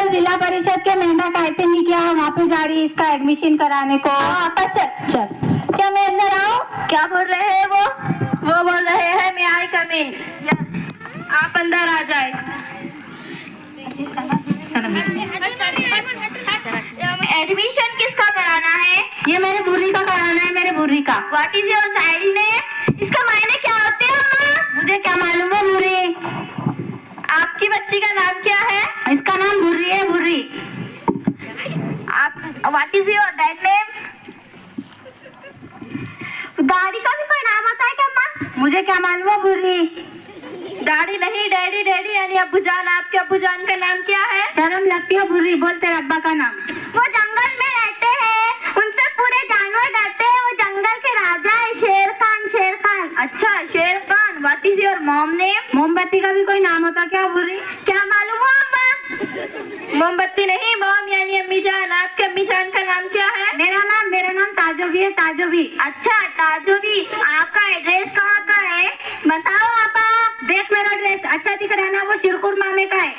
जिला परिषद के मेंढक आए थे नहीं क्या, वहाँ पे जा रही है इसका एडमिशन कराने को। चल क्या मैं अंदर आऊं? क्या बोल रहे हैं वो बोल रहे हैं मैं आई कम इन। यस, आप अंदर आ जाए। एडमिशन किसका कराना है? ये मेरे बुर्री का कराना है, मेरे बुर्री का। What is your child name? इसका मायने क्या होते हैं अम्मा? मुझे क्या मालूम है बुर्री। आपकी बच्ची का नाम क्या है? इसका नाम बुर्री है, बुर्री। आप what is your dad name? दाढ़ी का भी कोई नाम होता है क्या अम्मा? मुझे क्या मालूम है बुर्री। दाढ़ी नहीं, डैडी डैडी यानी अब्बूजान। आपके अब्बूजान का नाम क्या है? शर्म लगती है बुर्री, बोल तेरे अब्बा का नाम। वो जंगल में रहते हैं, उनसे पूरे जानवर डरते हैं। वो जंगल के राजा है, शेर खान। शेर खान। अच्छा, शेर Khan. What is your mom name? मोमबत्ती का भी कोई नाम होता क्या बुर्री? क्या मालूम हो अम्मा? मोमबत्ती नहीं, मॉम यानी अम्मी जान। आपके अम्मी जान का नाम क्या है? मेरा नाम ताजोबी है, ताजोबी। अच्छा, ताजोबी। आपका एड्रेस कहाँ का है? बताओ पापा। देख मेरा ड्रेस अच्छा दिख रहा है ना, वो शिरकुरमा में का है।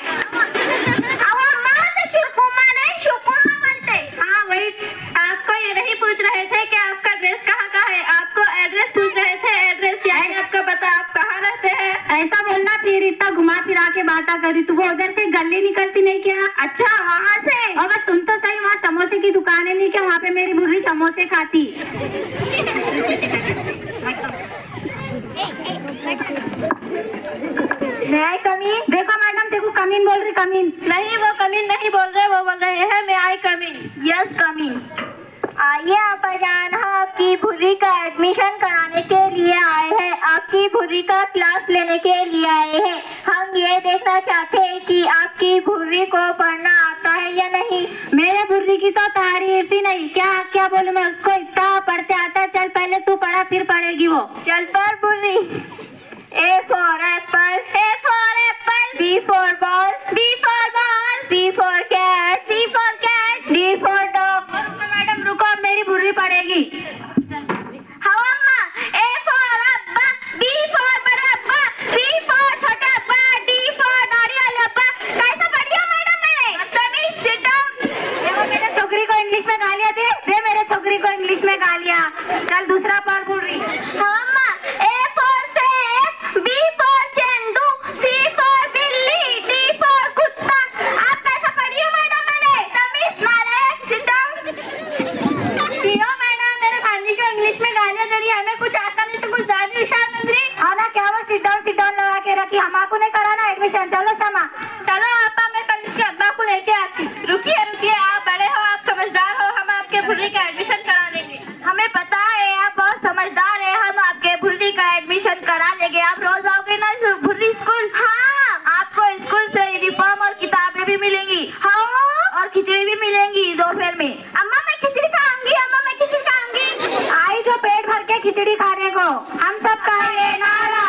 हाँ वही। आपको ये नहीं पूछ रहे थे कि आपका ड्रेस कहाँ का है, आपको एड्रेस पूछ रहे थे। एड्रेस यानी आपका पता, आप कहाँ रहते हैं। ऐसा बोलना, फिर इतना घुमा फिरा के बाता करी तू। वो उधर से गली निकलती नहीं क्या? अच्छा, वहाँ से। और बस सुन तो सही, वहाँ समोसे की दुकान है नहीं क्या, वहाँ पे मेरी बुर्री समोसे खाती। मैं कमीन? देखो मैडम, देखो कमीन बोल रही, कमीन नहीं, वो कमीन नहीं बोल रहे, वो बोल रहे हैं मैं आई कमीन। यस कमीन। आइए अब्बाजान, हम आपकी भुर्री का एडमिशन कराने के लिए आए हैं। आपकी भुर्री का क्लास लेने के लिए आए हैं। हम ये देखना चाहते हैं कि आपकी भुर्री को पढ़ना आता है या नहीं। मेरे बुर्री की तो तारीफ ही नहीं। क्या क्या बोलूं मैं उसको, इतना पढ़ते आता है। चल पहले तू पढ़ा, फिर पढ़ेगी वो। चल पर Burri. A for apple, A for apple. B for ball, B for ball. C for cat, C for cat. D for dog. Madam रुको, अब मेरी बुर्री पढ़ेगी। हाँ अम्मा। A for अब्बा, B for बड़ा अब्बा, C for छोटा अब्बा, D for दाढ़ी वाला अब्बा। कैसा पढ़िया मैडम मैंने? बदतमीज, sit down। देखो मेरे छोकरी को इंग्लिश में गालियाँ दे मेरे छोकरी को इंग्लिश में गालियाँ। चल दूसरा पढ़ बुर्री। हाँ अम्मा। A for सेब, B for चेंडू, C for बिल्ली, D for कुत्ता। आप कैसा पढ़ी हो मैडम मैंने? तमीज, नालायक, sit down। क्यों मैडम, मेरे भांजी को इंग्लिश में गालियाँ दे रही है, हमें कुछ आता नहीं तो कुछ ज्यादा विशाल मंत्री। हाँ ना, क्या वो सिट डाउन लगा के रखी। हमाको नहीं कराना एडमिशन। चलो शमा। चलो आपा, मैं कल इसके अब्बा को लेके आती। रुकिए रुकिए, आप बड़े हो, आप समझदार हो, हम आपके भुर्री का एडमिशन करा लेंगे। हमें पता है आप बहुत समझदार है, हम आपके भुर्री का एडमिशन करा लेंगे। आप रोज आओगे ना भुर्री स्कूल? हाँ, आपको स्कूल से यूनिफॉर्म और किताबें भी मिलेंगी। हाँ, और खिचड़ी भी मिलेंगी दोपहर में। अम्मा मैं खिचड़ी खाऊंगी, अम्मा मैं खिचड़ी खाऊंगी। आई जो पेट भर के खिचड़ी खाने को, हम सब खाएंगे। नारा